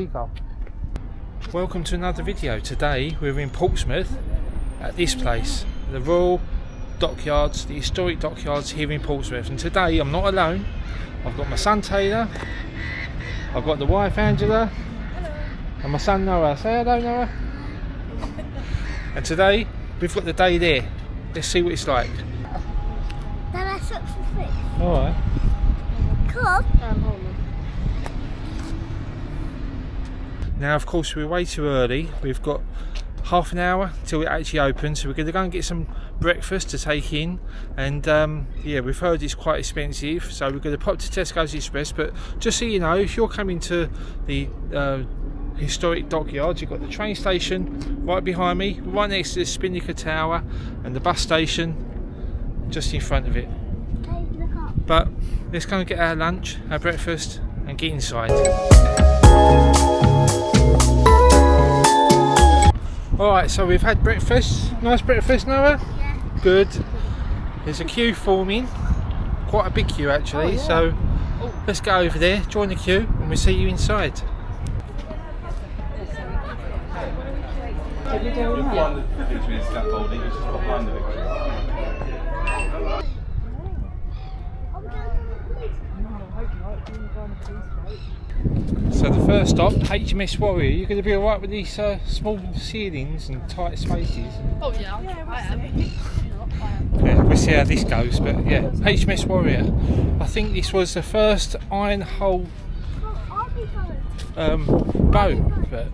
seagull. Welcome to another video. Today we're in Portsmouth at this place, the Royal Dockyards, the Historic Dockyards here in Portsmouth. And today I'm not alone. I've got my son Taylor, I've got the wife Angela, hello, and my son Noah. Say hello, Noah. And today we've got the day there. Let's see what it's like. Then I took some fish. Alright. Come on. Now of course we're way too early. We've got half an hour till it actually opens, so we're going to go and get some breakfast to take in. And yeah, we've heard it's quite expensive, so we're going to pop to Tesco's Express. But just so you know, if you're coming to the Historic Dockyard, you've got the train station right behind me, right next to the Spinnaker Tower, and the bus station just in front of it. Okay, look up. But let's go and get our lunch, our breakfast, and get inside. Alright, so we've had breakfast. Nice breakfast, Noah? Yeah. Good. There's a queue forming. Quite a big queue actually, so let's go over there, join the queue, and we'll see you inside. So the first stop, HMS Warrior. You're going to be alright with these small ceilings and tight spaces? Oh yeah, I am. Yeah, we'll see how this goes, but yeah, HMS Warrior. I think this was the first iron hull boat, but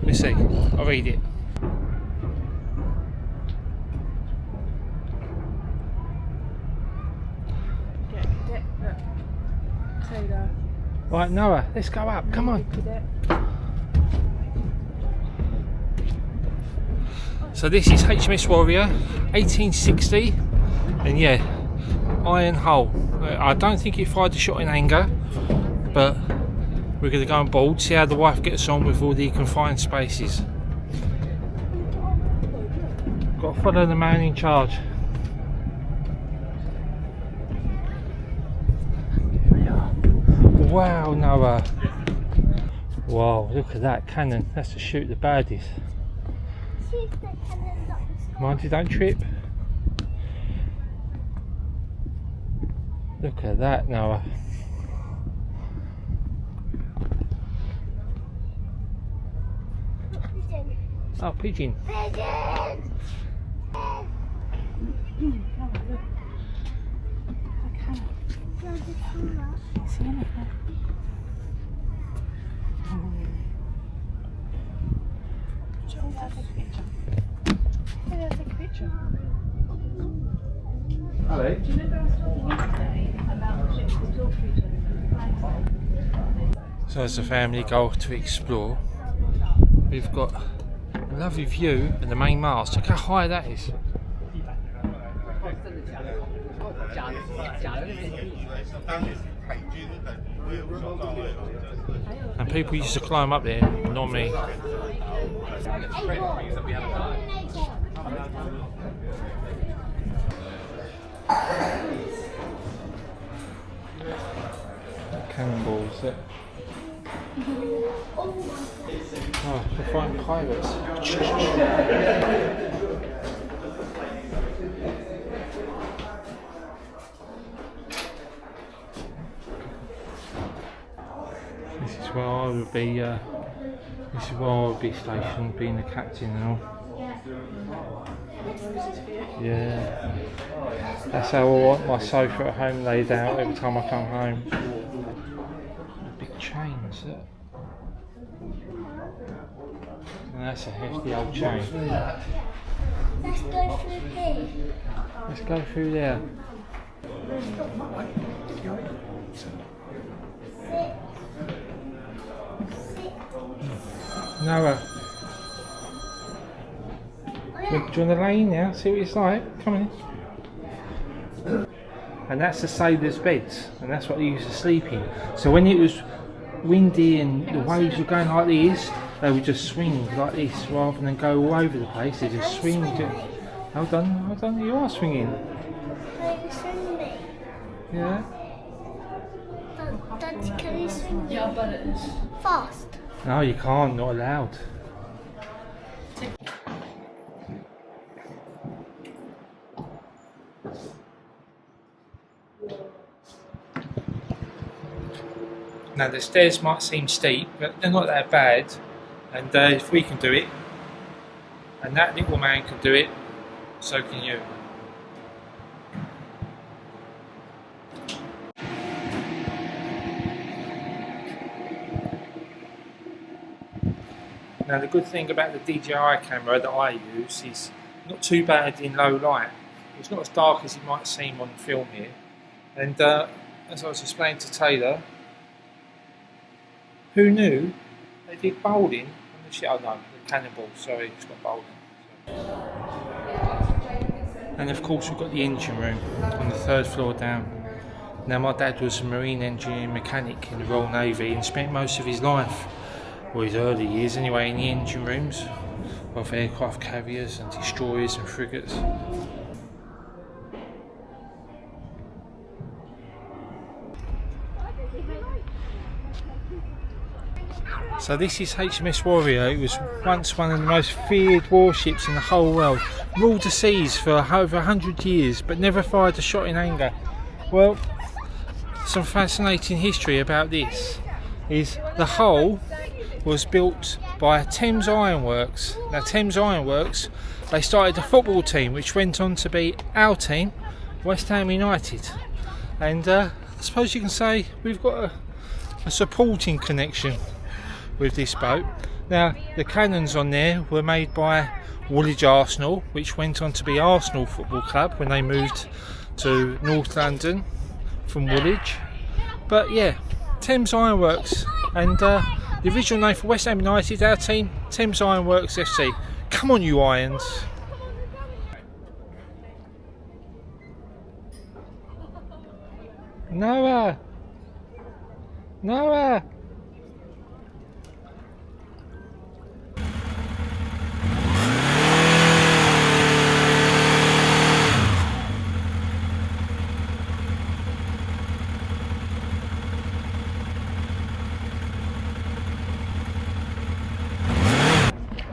we'll see. I'll read it. Right, Noah, let's go up, come on. So this is HMS Warrior, 1860, and yeah, iron hull. I don't think it fired a shot in anger, but we're going to go on board, see how the wife gets on with all the confined spaces. Got to follow the man in charge. Wow, Noah. Wow, look at that cannon. That's to shoot the baddies. Mind you don't trip. Look at that, Noah. Oh, pigeon. Pigeon! Hello. So as a family go to explore, we've got a lovely view of the main mast. Look how high that is. And people used to climb up there, not me. Cannonballs, it. Oh, we're fighting pirates. This is where I would be. This is where I would be stationed, being the captain and all. Yeah. That's how I want my sofa at home laid out every time I come home. Big chains, look. And that's a hefty old chain. Let's go through here. Let's go through there. Noah. Do you want to lay in now? See what it's like? Come in. And that's the sailors' beds, and that's what they used to sleep in. So when it was windy and the waves were going like this, they would just swing like this rather than go all over the place. They just swing. Hold on, you are swinging. Can you swing me? Yeah. Dad, can you swing me? Yeah, but it is. Fast. No, you can't, not allowed. Now the stairs might seem steep, but they're not that bad, and if we can do it, and that little man can do it, so can you. Now the good thing about the DJI camera that I use is not too bad in low light. It's not as dark as it might seem on film here. And as I was explaining to Taylor, who knew they did bowling on the ship? Oh no, the cannonball, sorry, it's got bowling. And of course we've got the engine room on the 3rd floor down. Now my dad was a marine engineering mechanic in the Royal Navy and spent most of his life, or his early years anyway, in the engine rooms of aircraft carriers and destroyers and frigates. So this is HMS Warrior. It was once one of the most feared warships in the whole world. Ruled the seas for over 100 years but never fired a shot in anger. Well, some fascinating history about this is the hull was built by Thames Ironworks. Now Thames Ironworks, they started a football team which went on to be our team, West Ham United. And I suppose you can say we've got a supporting connection with this boat. Now the cannons on there were made by Woolwich Arsenal, which went on to be Arsenal Football Club when they moved to North London from Woolwich. But yeah, Thames Ironworks, and the original name for West Ham United, our team, Thames Ironworks FC. Come on you Irons! Noah! Noah!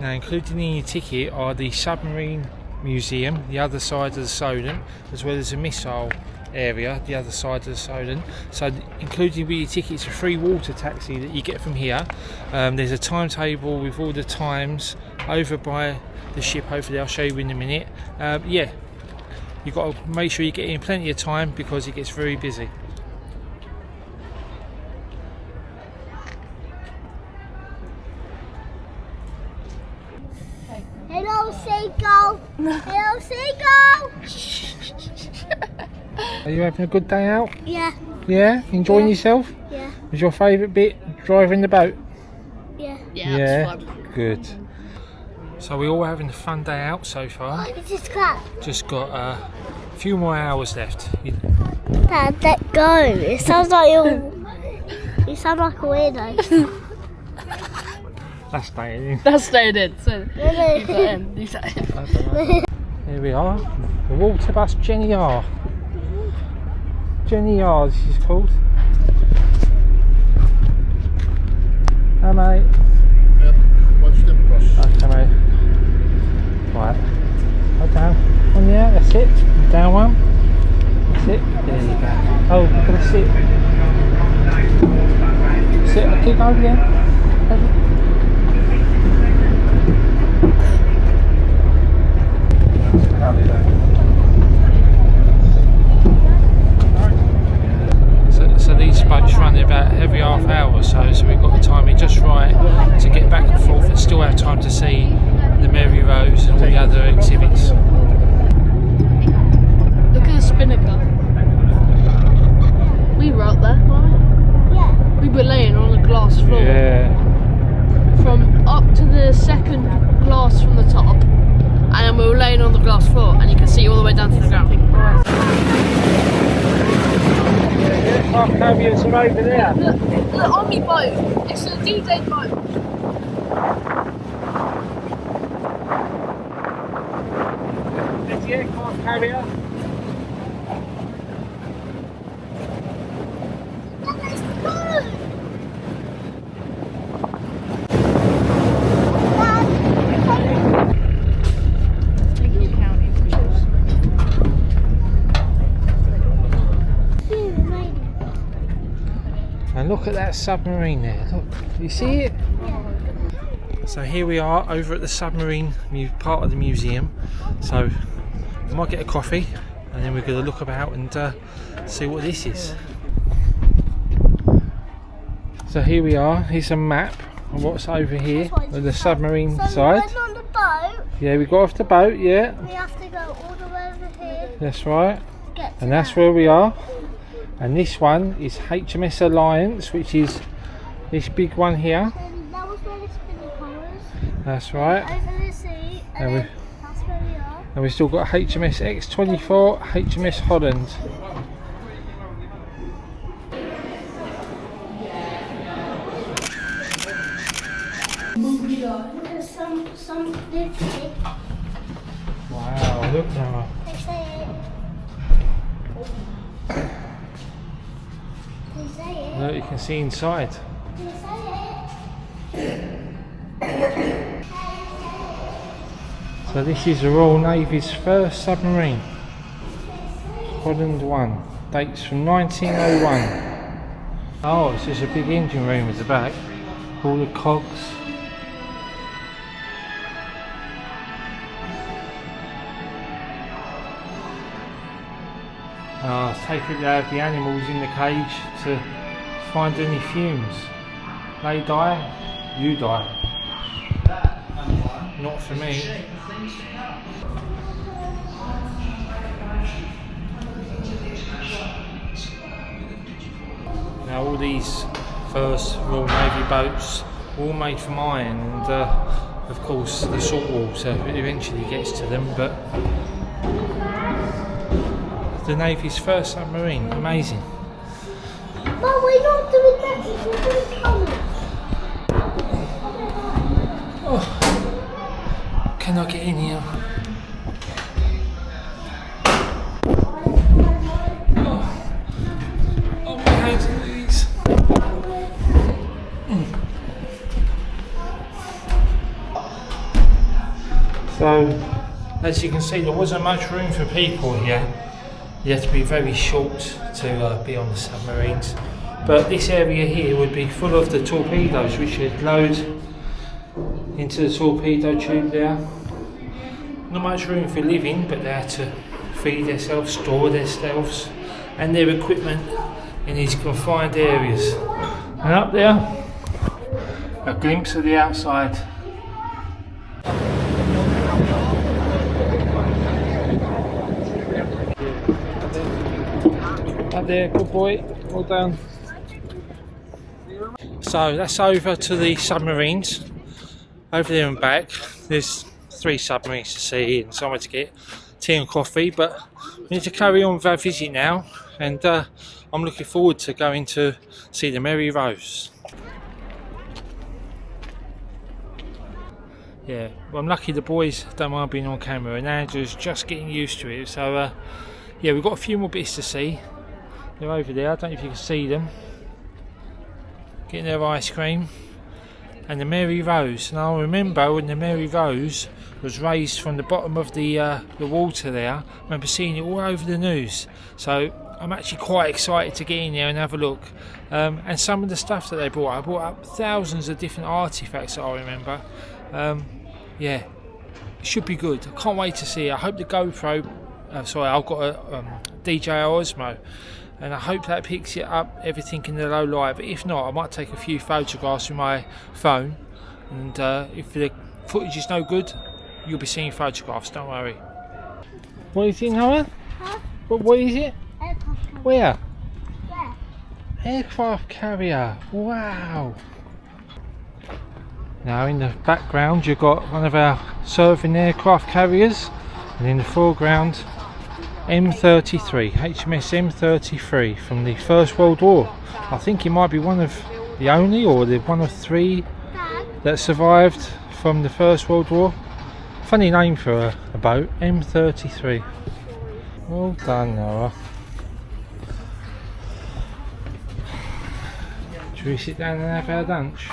Now included in your ticket are the submarine museum, the other side of the Solent, as well as a missile area, the other side of the Solent. So included with your ticket is a free water taxi that you get from here. There's a timetable with all the times over by the ship. Hopefully I'll show you in a minute. Yeah, you've got to make sure you get in plenty of time because it gets very busy. Hello, seagull. Hello, seagull. Are you having a good day out? Yeah. Yeah? Enjoying yourself? Yeah. Was your favourite bit driving the boat? Yeah. Yeah. Good. So we're all having a fun day out so far. It's just clap. Just got a few more hours left. Dad, let go. It sounds like you sound like a weirdo. That's staying in. That's staying in. So Really? leave that in. Leave that in. Here we are. The water bus Jenny R. Jenny R, this is called. Hi mate. Yeah, one step across. Okay mate. Right. Go down. On yeah, that's it. Down one. That's it. There you go. Oh, we're gonna sit. Sit, keep over again. So these boats run in about every half hour or so we've got the timing just right to get back and forth and still have time to see the Mary Rose and all the other exhibits. Look at the spinnaker. We were up there, weren't we? Yeah. We were laying on the glass floor. Yeah. From up to the second glass from the top, and then we were laying on the glass floor, and you can see all the way down to the ground. Half carriers are over there. Look, on my boat. It's a D-Day boat. There's the aircraft carrier. that submarine there. Look, you see it? So here we are over at the submarine part of the museum. So we might get a coffee and then we're going to look about and see what this is. So here we are. Here's a map of what's over here on the submarine side. We went on the boat. Yeah, we got off the boat. Yeah. We have to go all the way over here. That's right. Get to And that's where we are. And this one is HMS Alliance, which is this big one here. And that was where the spinning colours. That's right. Over the sea. And then that's where we are. And we've still got HMS X24, HMS Holland. Some lipstick. Wow, look now. They say it. They say it. Look, you can see inside. They say it. So this is the Royal Navy's first submarine. Holland 1. Dates from 1901. Oh, it's just a big engine room at the back. All the cogs. Oh, take it they have the animals in the cage to find any fumes. They die, you die. Not for me. Now all these first Royal Navy boats were all made from iron and of course the salt water eventually gets to them, but the Navy's first submarine, amazing. But we're not doing that, we're doing colours. Oh, can I get in here? Oh, my hands and knees. So, as you can see, there wasn't much room for people here. You have to be very short to be on the submarines. But this area here would be full of the torpedoes, which would load into the torpedo tube there. Not much room for living, but they had to feed themselves, store themselves and their equipment in these confined areas. And up there, a glimpse of the outside. Up there, good boy, well done. So that's over to the submarines. Over there and back, there's 3 submarines to see and somewhere to get tea and coffee, but we need to carry on with our visit now, and I'm looking forward to going to see the Mary Rose. Yeah, well, I'm lucky the boys don't mind being on camera and Andrew's just getting used to it, so yeah, we've got a few more bits to see. They're over there, I don't know if you can see them, getting their ice cream. And the Mary Rose, and I remember when the Mary Rose was raised from the bottom of the water there, I remember seeing it all over the news, so I'm actually quite excited to get in there and have a look. And some of the stuff that they brought up, I brought up thousands of different artefacts that I remember. Yeah, it should be good, I can't wait to see it. I hope the GoPro, sorry, I've got a DJI Osmo, and I hope that picks it up, everything in the low light, but if not I might take a few photographs with my phone, and if the footage is no good you'll be seeing photographs, don't worry. What is it, Noah? Huh? What is it? Aircraft carrier. Where? There. Aircraft carrier, wow. Now in the background you've got one of our serving aircraft carriers, and in the foreground M33, HMS M33 from the First World War. I think it might be one of the only, or the one of 3 that survived from the First World War. Funny name for a boat, M33. Well done, Noah. Should we sit down and have our lunch?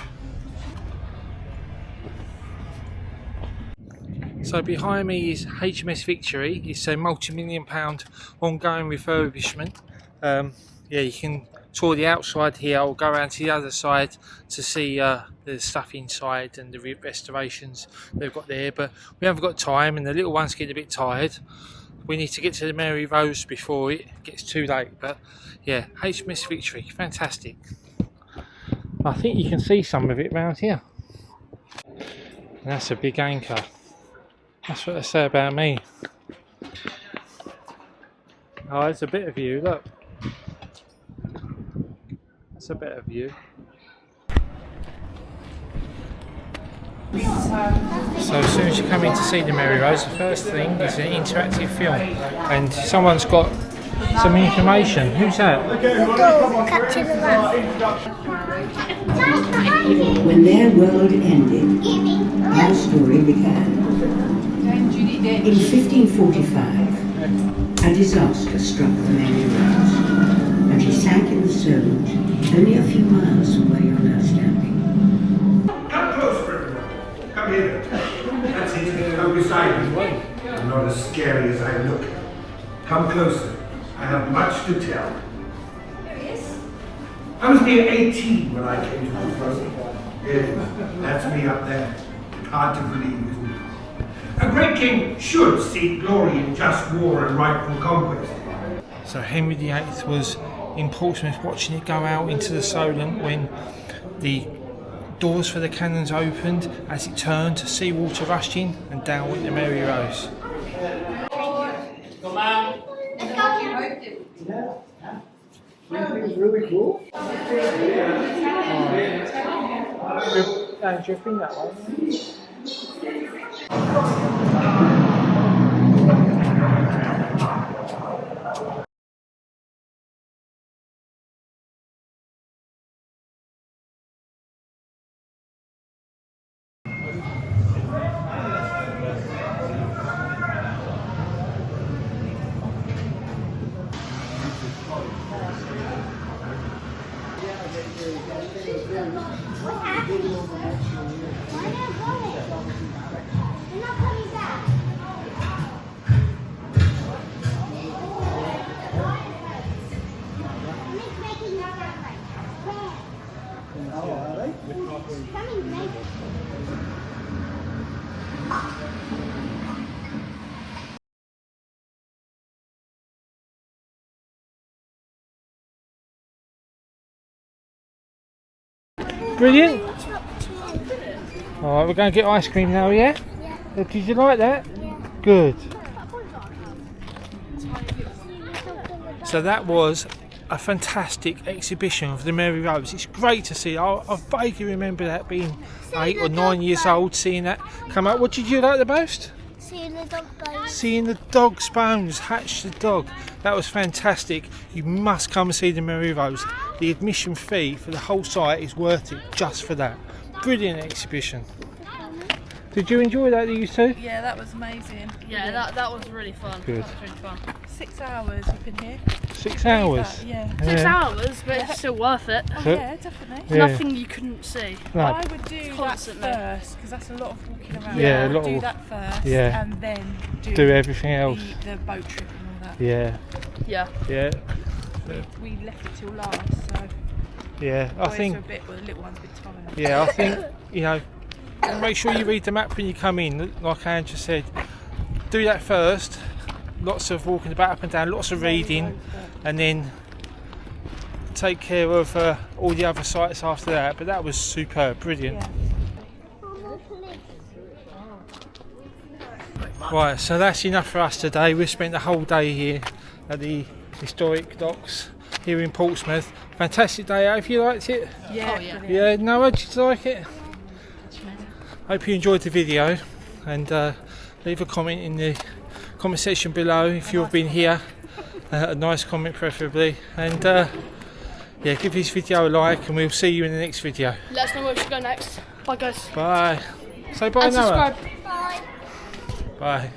So behind me is HMS Victory. It's a multi-million-pound ongoing refurbishment. Yeah, you can tour the outside here. I'll go around to the other side to see the stuff inside and the restorations they've got there, but we haven't got time and the little one's getting a bit tired. We need to get to the Mary Rose before it gets too late. But yeah, HMS Victory, fantastic. I think you can see some of it around here. And that's a big anchor. That's what they say about me. Oh, there's a bit of view, look. That's a bit of view. So as soon as you come in to see the Mary Rose, the first thing is an interactive film. And someone's got some information. Who's that? Catching the rat. When their world ended, our story began. In 1545, a disaster struck the Mary Rose, and she sank in the Solent, only a few miles from where you're now standing. Come closer, everyone. Come here. That's it. Come beside me. I'm not as scary as I look. Come closer. I have much to tell. There he is. I was near 18 when I came to the throne. Yes, that's me up there. Hard to believe, isn't it? A great king should seek glory in just war and rightful conquest. So Henry VIII was in Portsmouth watching it go out into the Solent when the doors for the cannons opened. As it turned, seawater rushed in and down went the Mary Rose. It's really cool. Andrew, bring that way. Brilliant. Alright, we're going to get ice cream now, yeah? Did you like that? Yeah. Good. So that was a fantastic exhibition of the Mary Rose. It's great to see. I vaguely remember that being 8 or 9 years old, seeing that come out. What did you like the most? Seeing the dog bones. Seeing the dog's bones, hatch the dog. That was fantastic. You must come and see the Mary Rose. The admission fee for the whole site is worth it just for that. Brilliant exhibition. Did you enjoy that, you two? Yeah, that was amazing. Yeah, that was really fun. Good. That was really fun. 6 hours we've been here. 6 hours? Yeah. 6 hours, but it's still worth it. Oh yeah, definitely. Yeah. Nothing you couldn't see. No. I would do Constantly. that first, because that's a lot of walking around. Yeah, a I lot would do of- that first, yeah. and then Do everything else. the boat trip and all that. Yeah, Yeah. yeah, We left it till last, so yeah. I boys think, are a bit, well, the little one's a bit tired. yeah, I think, you know, make sure you read the map when you come in. Like Andrew said, do that first. Lots of walking about up and down, lots of reading, and then take care of all the other sites after that. But that was superb, brilliant. Yeah. Right, so that's enough for us today. We've spent the whole day here at the historic docks here in Portsmouth. Fantastic day. Hope you liked it. Yeah. Oh, yeah. Yeah, Noah, did you like it? Hope you enjoyed the video, and leave a comment in the comment section below if you've been here. A nice comment preferably, and yeah, give this video a like, and we'll see you in the next video. Let us know where we should go next. Bye, guys. Bye. Say bye, And Noah. subscribe. Bye. Bye.